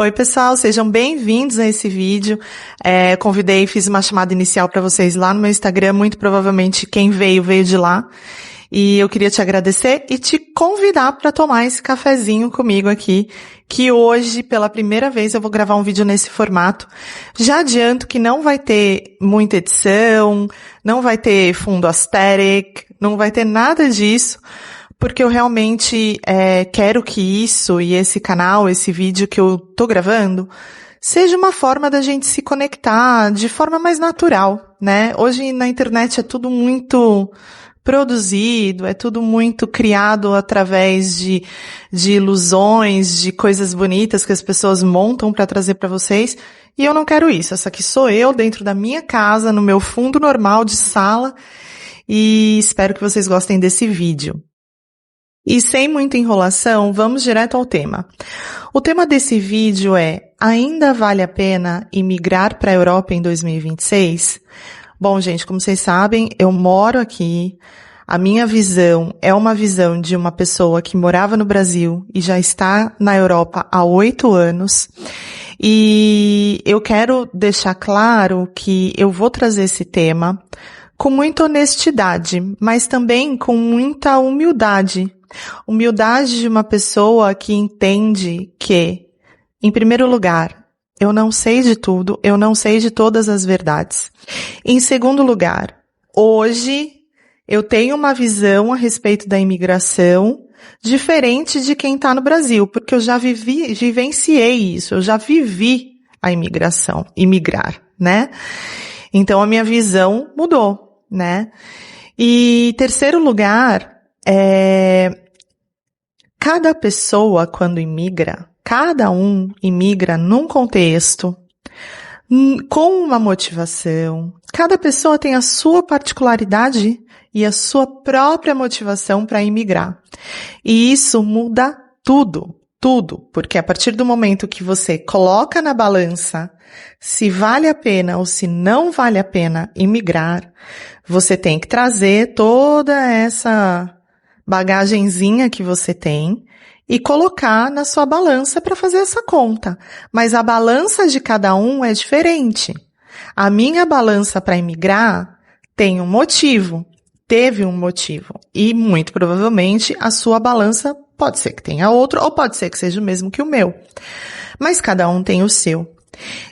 Oi, pessoal, sejam bem-vindos a esse vídeo. Fiz uma chamada inicial para vocês lá no meu Instagram, muito provavelmente quem veio de lá. E eu queria te agradecer e te convidar para tomar esse cafezinho comigo aqui, que hoje, pela primeira vez, eu vou gravar um vídeo nesse formato. Já adianto que não vai ter muita edição, não vai ter fundo aesthetic, não vai ter nada disso, porque eu realmente quero que isso e esse canal, esse vídeo que eu tô gravando, seja uma forma da gente se conectar de forma mais natural, né? Hoje na internet é tudo muito produzido, é tudo muito criado através de ilusões, de coisas bonitas que as pessoas montam para trazer para vocês, e eu não quero isso. Essa aqui sou eu dentro da minha casa, no meu fundo normal de sala, e espero que vocês gostem desse vídeo. E sem muita enrolação, vamos direto ao tema. O tema desse vídeo é: ainda vale a pena imigrar para a Europa em 2026? Bom, gente, como vocês sabem, eu moro aqui. A minha visão é uma visão de uma pessoa que morava no Brasil e já está na Europa há 8 anos. E eu quero deixar claro que eu vou trazer esse tema com muita honestidade, mas também com muita humildade. Humildade de uma pessoa que entende que, em primeiro lugar, eu não sei de tudo, eu não sei de todas as verdades. Em segundo lugar, hoje eu tenho uma visão a respeito da imigração diferente de quem está no Brasil, porque eu já vivenciei isso, eu já vivi a imigração, imigrar, né? Então a minha visão mudou, né? E terceiro lugar, cada pessoa quando imigra, cada um imigra num contexto, com uma motivação. Cada pessoa tem a sua particularidade e a sua própria motivação para imigrar. E isso muda tudo, porque a partir do momento que você coloca na balança se vale a pena ou se não vale a pena imigrar, você tem que trazer toda essa bagagenzinha que você tem e colocar na sua balança para fazer essa conta. Mas a balança de cada um é diferente. A minha balança para imigrar tem um motivo, teve um motivo. E muito provavelmente a sua balança pode ser que tenha outro ou pode ser que seja o mesmo que o meu. Mas cada um tem o seu.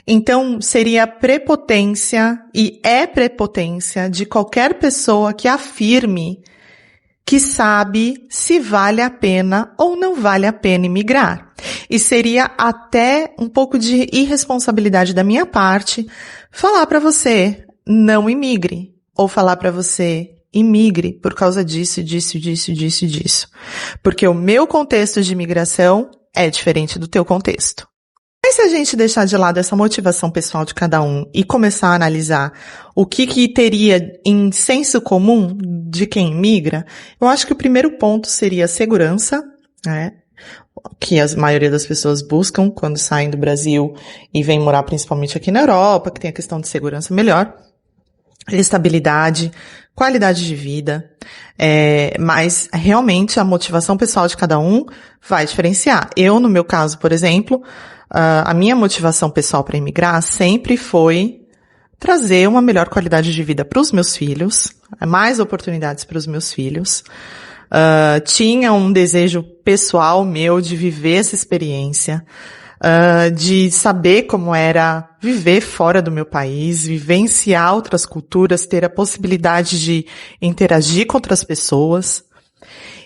Então, seria prepotência e é prepotência de qualquer pessoa que afirme que sabe se vale a pena ou não vale a pena imigrar. E seria até um pouco de irresponsabilidade da minha parte falar para você, não imigre, ou falar para você, imigre por causa disso. Porque o meu contexto de imigração é diferente do teu contexto. Mas se a gente deixar de lado essa motivação pessoal de cada um e começar a analisar o que teria em senso comum de quem migra, eu acho que o primeiro ponto seria a segurança, né? Que a maioria das pessoas buscam quando saem do Brasil e vêm morar principalmente aqui na Europa, que tem a questão de segurança melhor, estabilidade, qualidade de vida, mas realmente a motivação pessoal de cada um vai diferenciar. Eu, no meu caso, por exemplo, a minha motivação pessoal para imigrar sempre foi trazer uma melhor qualidade de vida para os meus filhos, mais oportunidades para os meus filhos. Tinha um desejo pessoal meu de viver essa experiência, de saber como era viver fora do meu país, vivenciar outras culturas, ter a possibilidade de interagir com outras pessoas.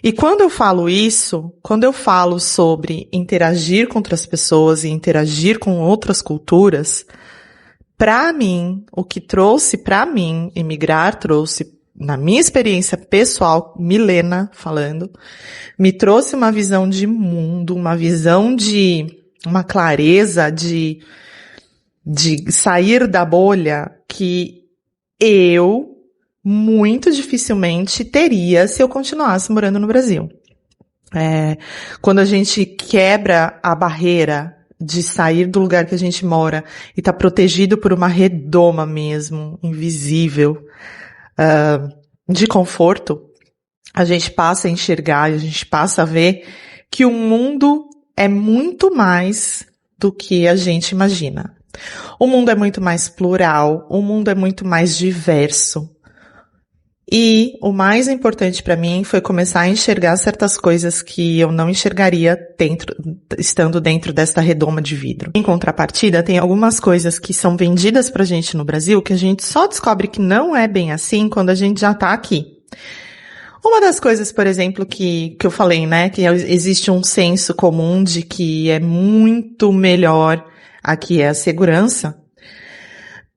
E quando eu falo isso, quando eu falo sobre interagir com outras pessoas e interagir com outras culturas, para mim, o que trouxe para mim, imigrar trouxe, na minha experiência pessoal, Milena falando, me trouxe uma visão de mundo, uma visão de uma clareza de sair da bolha que eu muito dificilmente teria se eu continuasse morando no Brasil. Quando a gente quebra a barreira de sair do lugar que a gente mora e tá protegido por uma redoma mesmo, invisível, de conforto, a gente passa a enxergar, a gente passa a ver que o mundo é muito mais do que a gente imagina. O mundo é muito mais plural, o mundo é muito mais diverso. E o mais importante para mim foi começar a enxergar certas coisas que eu não enxergaria estando dentro desta redoma de vidro. Em contrapartida, tem algumas coisas que são vendidas pra gente no Brasil que a gente só descobre que não é bem assim quando a gente já tá aqui. Uma das coisas, por exemplo, que eu falei, né, que existe um senso comum de que é muito melhor aqui é a segurança.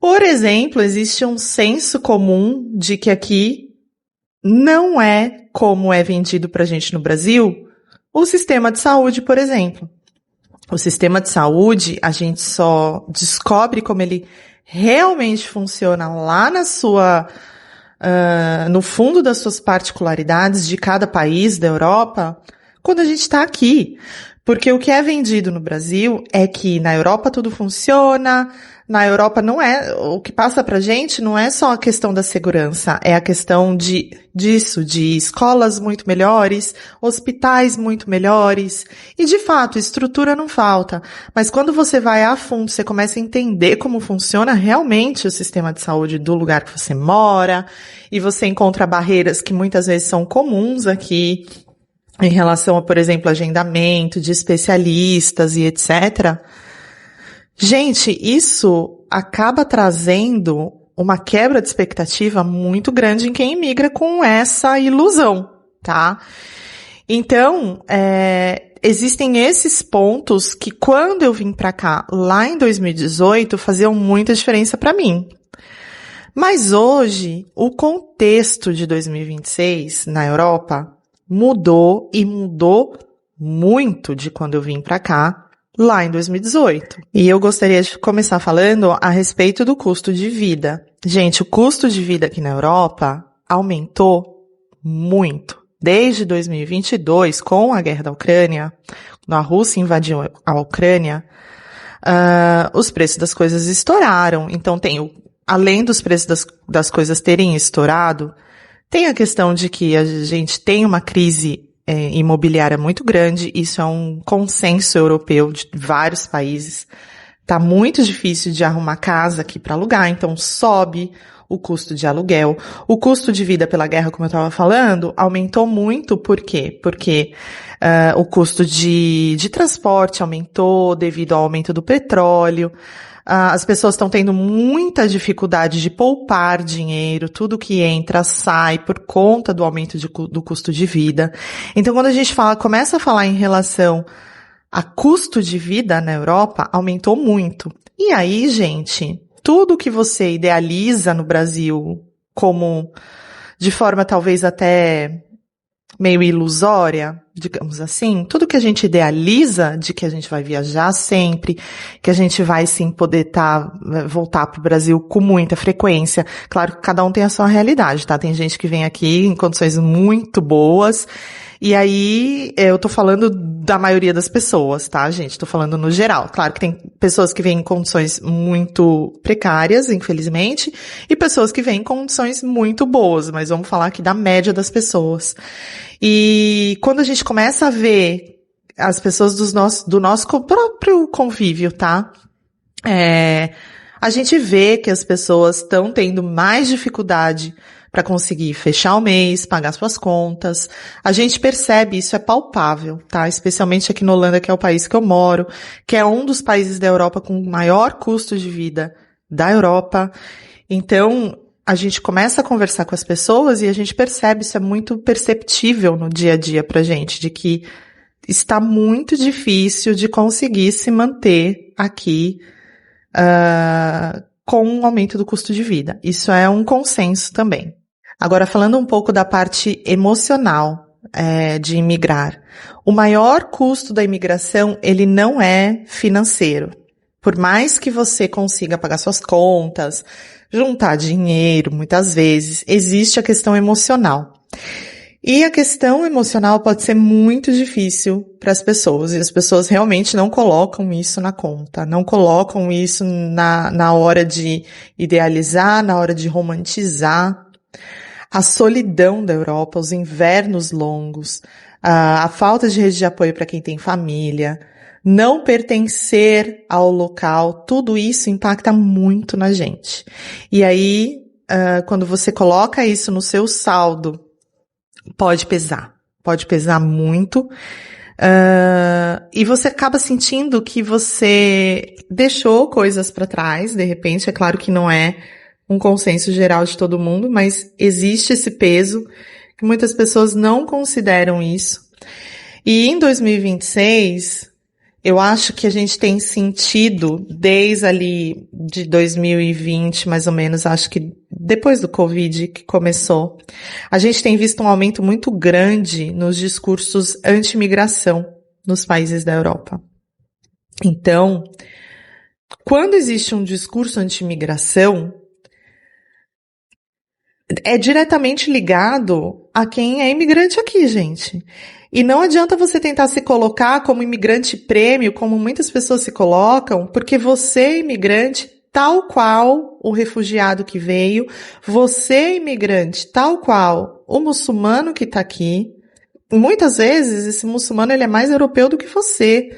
Por exemplo, existe um senso comum de que aqui não é como é vendido pra gente no Brasil o sistema de saúde, por exemplo. O sistema de saúde, a gente só descobre como ele realmente funciona lá no fundo das suas particularidades de cada país da Europa, quando a gente está aqui. Porque o que é vendido no Brasil é que na Europa tudo funciona, na Europa não é, o que passa pra gente não é só a questão da segurança, é a questão de escolas muito melhores, hospitais muito melhores, e de fato, estrutura não falta, mas quando você vai a fundo, você começa a entender como funciona realmente o sistema de saúde do lugar que você mora, e você encontra barreiras que muitas vezes são comuns aqui, em relação a, por exemplo, agendamento de especialistas e etc. Gente, isso acaba trazendo uma quebra de expectativa muito grande em quem imigra com essa ilusão, tá? Então, existem esses pontos que quando eu vim pra cá, lá em 2018, faziam muita diferença pra mim. Mas hoje, o contexto de 2026 na Europa mudou e mudou muito de quando eu vim pra cá, lá em 2018. E eu gostaria de começar falando a respeito do custo de vida. Gente, o custo de vida aqui na Europa aumentou muito. Desde 2022, com a guerra da Ucrânia, quando a Rússia invadiu a Ucrânia, os preços das coisas estouraram. Então além dos preços das coisas terem estourado, tem a questão de que a gente tem uma crise imobiliária muito grande, isso é um consenso europeu de vários países. Tá muito difícil de arrumar casa aqui para alugar, então sobe o custo de aluguel. O custo de vida pela guerra, como eu estava falando, aumentou muito. Por quê? Porque o custo de transporte aumentou devido ao aumento do petróleo. As pessoas estão tendo muita dificuldade de poupar dinheiro, tudo que entra sai por conta do aumento do custo de vida. Então, quando a gente começa a falar em relação a custo de vida na Europa, aumentou muito. E aí, gente, tudo que você idealiza no Brasil como de forma talvez até meio ilusória, digamos assim, tudo que a gente idealiza de que a gente vai viajar sempre, que a gente vai sim poder voltar pro Brasil com muita frequência. Claro que cada um tem a sua realidade, tá? Tem gente que vem aqui em condições muito boas, e aí eu tô falando da maioria das pessoas, tá, gente? Tô falando no geral. Claro que tem pessoas que vêm em condições muito precárias, infelizmente, e pessoas que vêm em condições muito boas, mas vamos falar aqui da média das pessoas. E quando a gente começa a ver as pessoas do nosso próprio convívio, tá? A gente vê que as pessoas estão tendo mais dificuldade para conseguir fechar o mês, pagar suas contas. A gente percebe, isso é palpável, tá? Especialmente aqui na Holanda, que é o país que eu moro, que é um dos países da Europa com o maior custo de vida da Europa. Então, a gente começa a conversar com as pessoas e a gente percebe, isso é muito perceptível no dia a dia pra gente, de que está muito difícil de conseguir se manter aqui com o aumento do custo de vida. Isso é um consenso também. Agora, falando um pouco da parte emocional de imigrar. O maior custo da imigração, ele não é financeiro. Por mais que você consiga pagar suas contas, juntar dinheiro, muitas vezes, existe a questão emocional. E a questão emocional pode ser muito difícil para as pessoas, e as pessoas realmente não colocam isso na conta, não colocam isso na hora de idealizar, na hora de romantizar. A solidão da Europa, os invernos longos, a falta de rede de apoio para quem tem família, não pertencer ao local, tudo isso impacta muito na gente. E aí, quando você coloca isso no seu saldo, pode pesar muito, e você acaba sentindo que você deixou coisas para trás, de repente. É claro que não é um consenso geral de todo mundo, mas existe esse peso que muitas pessoas não consideram isso. E em 2026, eu acho que a gente tem sentido, desde ali de 2020, mais ou menos, acho que depois do Covid que começou, a gente tem visto um aumento muito grande nos discursos anti-imigração nos países da Europa. Então, quando existe um discurso anti-imigração, é diretamente ligado a quem é imigrante aqui, gente. E não adianta você tentar se colocar como imigrante prêmio, como muitas pessoas se colocam, porque você é imigrante tal qual o refugiado que veio, você é imigrante tal qual o muçulmano que está aqui. Muitas vezes esse muçulmano ele é mais europeu do que você.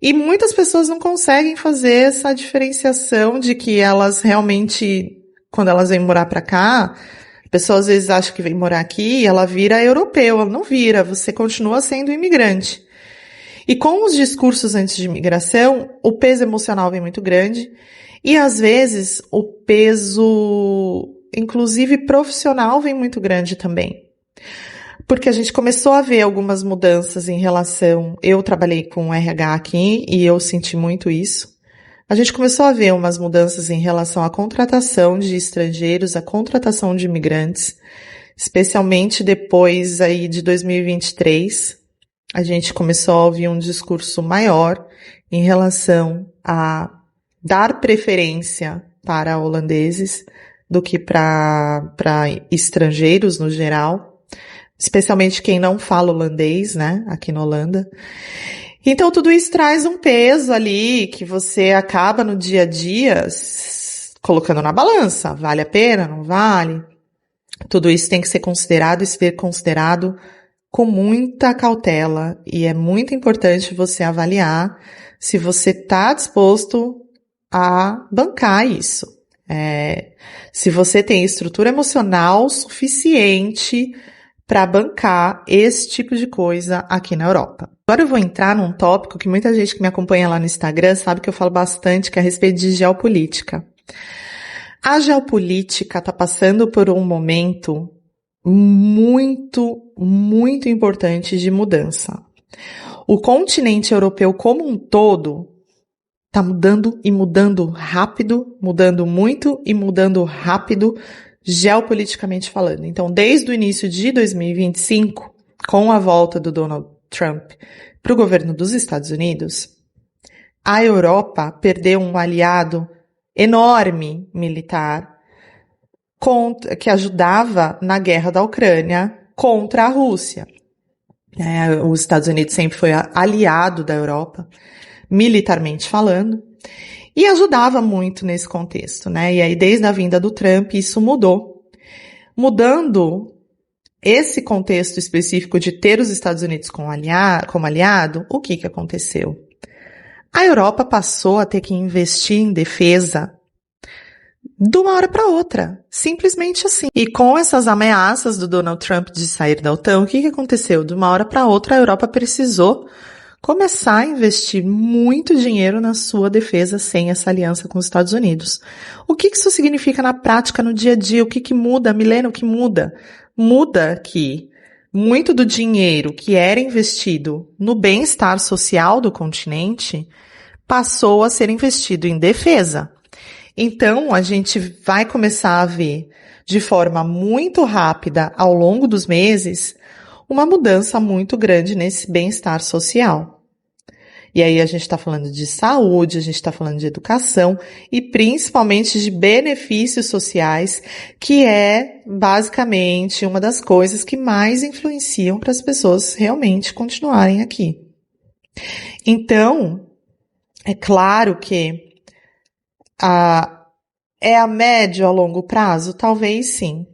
E muitas pessoas não conseguem fazer essa diferenciação de que elas realmente, quando elas vêm morar pra cá, a pessoa às vezes acha que vem morar aqui e ela vira europeu. Ela não vira, você continua sendo imigrante. E com os discursos antes de imigração, o peso emocional vem muito grande e às vezes o peso, inclusive profissional, vem muito grande também. Porque a gente começou a ver algumas mudanças em relação... Eu trabalhei com RH aqui e eu senti muito isso. A gente começou a ver umas mudanças em relação à contratação de estrangeiros, à contratação de imigrantes, especialmente depois aí de 2023. A gente começou a ouvir um discurso maior em relação a dar preferência para holandeses do que para estrangeiros no geral. Especialmente quem não fala holandês, né, aqui na Holanda. Então tudo isso traz um peso ali que você acaba no dia a dia colocando na balança. Vale a pena? Não vale? Tudo isso tem que ser considerado e ser considerado com muita cautela. E é muito importante você avaliar se você está disposto a bancar isso. Se você tem estrutura emocional suficiente para bancar esse tipo de coisa aqui na Europa. Agora eu vou entrar num tópico que muita gente que me acompanha lá no Instagram sabe que eu falo bastante, que é a respeito de geopolítica. A geopolítica está passando por um momento muito, muito importante de mudança. O continente europeu como um todo está mudando e mudando rápido, mudando muito e mudando rápido, geopoliticamente falando. Então, desde o início de 2025, com a volta do Donald Trump para o governo dos Estados Unidos, a Europa perdeu um aliado enorme militar que ajudava na guerra da Ucrânia contra a Rússia. Os Estados Unidos sempre foi aliado da Europa, militarmente falando, e ajudava muito nesse contexto, né? E aí, desde a vinda do Trump, isso mudou. Mudando esse contexto específico de ter os Estados Unidos como aliado, o que aconteceu? A Europa passou a ter que investir em defesa de uma hora para outra. Simplesmente assim. E com essas ameaças do Donald Trump de sair da OTAN, o que aconteceu? De uma hora para outra, a Europa precisou começar a investir muito dinheiro na sua defesa sem essa aliança com os Estados Unidos. O que isso significa na prática, no dia a dia? O que muda? Milena, o que muda? Muda que muito do dinheiro que era investido no bem-estar social do continente passou a ser investido em defesa. Então, a gente vai começar a ver de forma muito rápida, ao longo dos meses, uma mudança muito grande nesse bem-estar social. E aí a gente está falando de saúde, a gente está falando de educação e principalmente de benefícios sociais, que é basicamente uma das coisas que mais influenciam para as pessoas realmente continuarem aqui. Então, é claro que é a médio a longo prazo? Talvez sim.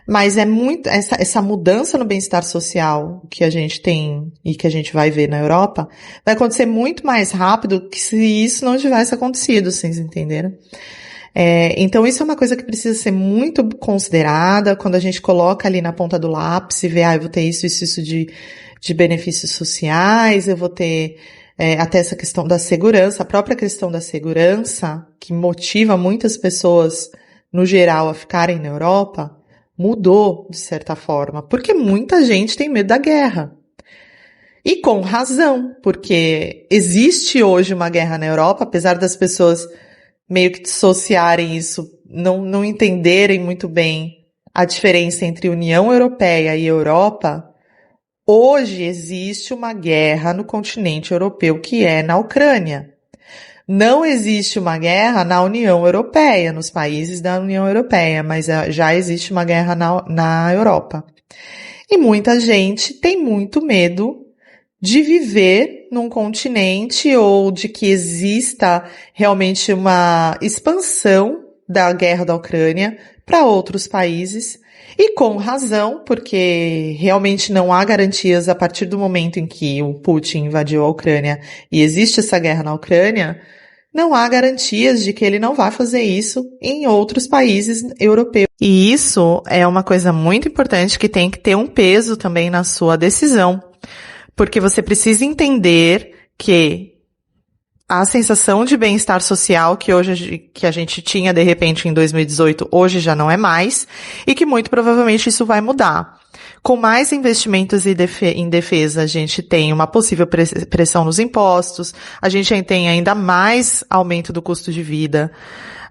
Mas é muito, essa mudança no bem-estar social que a gente tem e que a gente vai ver na Europa, vai acontecer muito mais rápido que se isso não tivesse acontecido, vocês entenderam? Então isso é uma coisa que precisa ser muito considerada quando a gente coloca ali na ponta do lápis e vê, eu vou ter isso de benefícios sociais, eu vou ter até essa questão da segurança, a própria questão da segurança, que motiva muitas pessoas, no geral, a ficarem na Europa, mudou, de certa forma, porque muita gente tem medo da guerra. E com razão, porque existe hoje uma guerra na Europa, apesar das pessoas meio que dissociarem isso, não entenderem muito bem a diferença entre União Europeia e Europa. Hoje existe uma guerra no continente europeu que é na Ucrânia. Não existe uma guerra na União Europeia, nos países da União Europeia, mas já existe uma guerra na Europa. E muita gente tem muito medo de viver num continente ou de que exista realmente uma expansão da guerra da Ucrânia para outros países. E com razão, porque realmente não há garantias a partir do momento em que o Putin invadiu a Ucrânia e existe essa guerra na Ucrânia, não há garantias de que ele não vai fazer isso em outros países europeus. E isso é uma coisa muito importante que tem que ter um peso também na sua decisão. Porque você precisa entender que a sensação de bem-estar social que a gente tinha de repente em 2018, hoje já não é mais, e que muito provavelmente isso vai mudar. Com mais investimentos em defesa, a gente tem uma possível pressão nos impostos, a gente tem ainda mais aumento do custo de vida,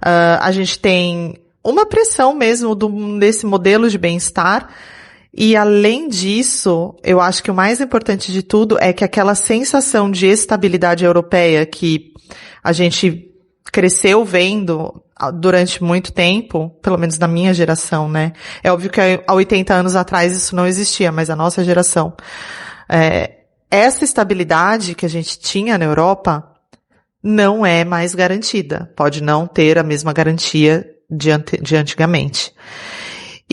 a gente tem uma pressão mesmo desse modelo de bem-estar. E além disso, eu acho que o mais importante de tudo é que aquela sensação de estabilidade europeia que a gente cresceu vendo durante muito tempo, pelo menos na minha geração, né? É óbvio que há 80 anos atrás isso não existia, mas a nossa geração. Essa estabilidade que a gente tinha na Europa não é mais garantida. Pode não ter a mesma garantia de antigamente.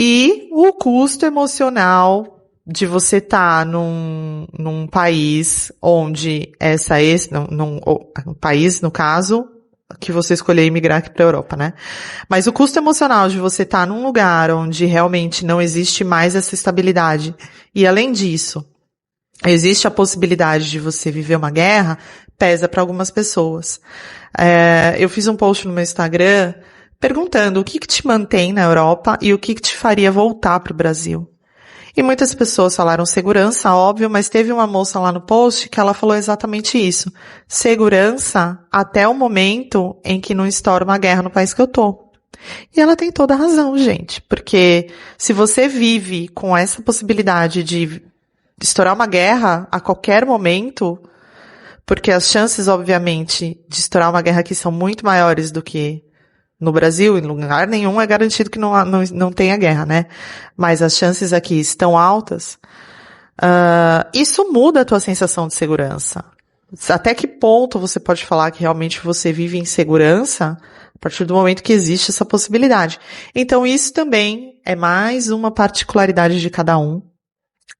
E o custo emocional de você estar num país onde num país, no caso, que você escolheu imigrar aqui para a Europa, né? Mas o custo emocional de você estar num lugar onde realmente não existe mais essa estabilidade. E além disso, existe a possibilidade de você viver uma guerra, pesa para algumas pessoas. Eu fiz um post no meu Instagram perguntando o que te mantém na Europa e o que te faria voltar para o Brasil. E muitas pessoas falaram segurança, óbvio, mas teve uma moça lá no post que ela falou exatamente isso. Segurança até o momento em que não estoura uma guerra no país que eu tô. E ela tem toda a razão, gente, porque se você vive com essa possibilidade de estourar uma guerra a qualquer momento, porque as chances, obviamente, de estourar uma guerra aqui são muito maiores do que no Brasil, em lugar nenhum é garantido que não tenha guerra, né? Mas as chances aqui estão altas. Isso muda a tua sensação de segurança. Até que ponto você pode falar que realmente você vive em segurança a partir do momento que existe essa possibilidade? Então isso também é mais uma particularidade de cada um.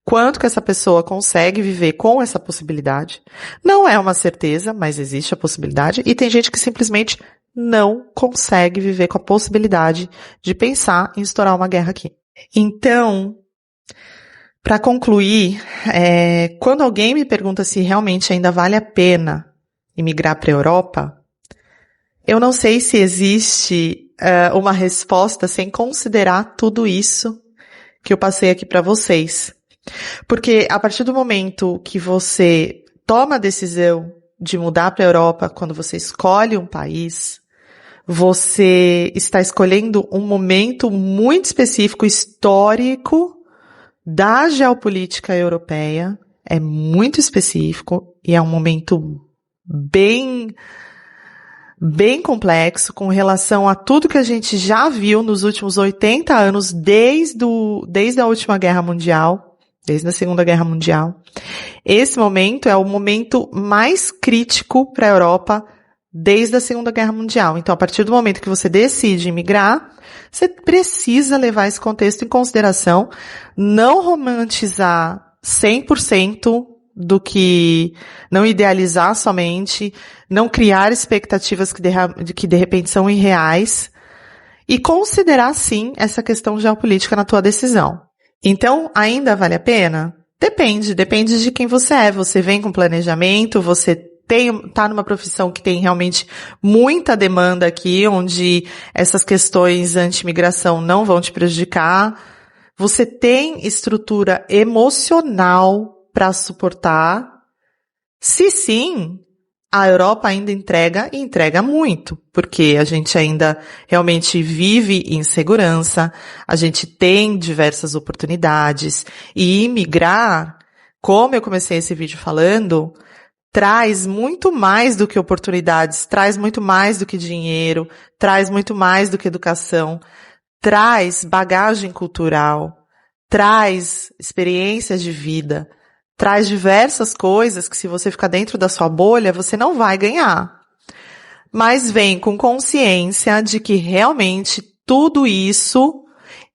Quanto que essa pessoa consegue viver com essa possibilidade? Não é uma certeza, mas existe a possibilidade. E tem gente que simplesmente não consegue viver com a possibilidade de pensar em estourar uma guerra aqui. Então, para concluir, quando alguém me pergunta se realmente ainda vale a pena imigrar para a Europa, eu não sei se existe uma resposta sem considerar tudo isso que eu passei aqui para vocês. Porque a partir do momento que você toma a decisão de mudar para a Europa, quando você escolhe um país, você está escolhendo um momento muito específico, histórico, da geopolítica europeia. É muito específico e é um momento bem complexo com relação a tudo que a gente já viu nos últimos 80 anos, desde a última guerra mundial, desde a Segunda Guerra Mundial. Esse momento é o momento mais crítico para a Europa desde a Segunda Guerra Mundial. Então, a partir do momento que você decide imigrar, você precisa levar esse contexto em consideração, não romantizar 100% do que, não idealizar somente, não criar expectativas que de repente são irreais, e considerar sim essa questão geopolítica na tua decisão. Então, ainda vale a pena? Depende de quem você é. Você vem com planejamento, você tá numa profissão que tem realmente muita demanda aqui, onde essas questões anti-imigração não vão te prejudicar. Você tem estrutura emocional para suportar. Se sim, a Europa ainda entrega e entrega muito, porque a gente ainda realmente vive em segurança, a gente tem diversas oportunidades e imigrar, como eu comecei esse vídeo falando, traz muito mais do que oportunidades, traz muito mais do que dinheiro, traz muito mais do que educação, traz bagagem cultural, traz experiências de vida, traz diversas coisas que se você ficar dentro da sua bolha, você não vai ganhar. Mas vem com consciência de que realmente tudo isso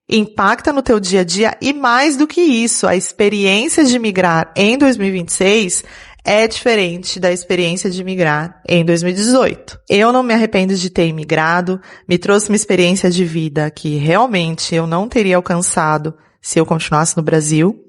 impacta no teu dia a dia e mais do que isso, a experiência de migrar em 2026 é diferente da experiência de migrar em 2018. Eu não me arrependo de ter imigrado, me trouxe uma experiência de vida que realmente eu não teria alcançado se eu continuasse no Brasil.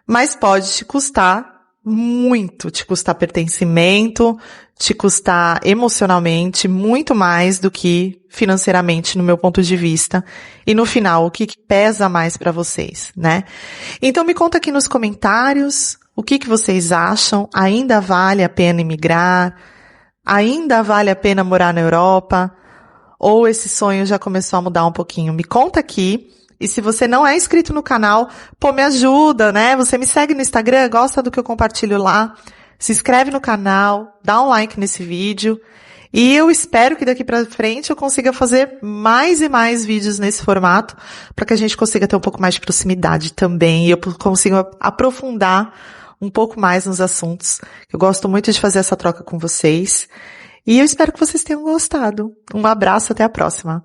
Mas pode te custar muito, te custar pertencimento, te custar emocionalmente muito mais do que financeiramente, no meu ponto de vista. E no final, o que pesa mais para vocês, né? Então me conta aqui nos comentários o que vocês acham. Ainda vale a pena imigrar? Ainda vale a pena morar na Europa? Ou esse sonho já começou a mudar um pouquinho? Me conta aqui. E se você não é inscrito no canal, pô, me ajuda, né? Você me segue no Instagram, gosta do que eu compartilho lá, se inscreve no canal, dá um like nesse vídeo. E eu espero que daqui pra frente eu consiga fazer mais e mais vídeos nesse formato, para que a gente consiga ter um pouco mais de proximidade também, e eu consiga aprofundar um pouco mais nos assuntos. Eu gosto muito de fazer essa troca com vocês. E eu espero que vocês tenham gostado. Um abraço, até a próxima.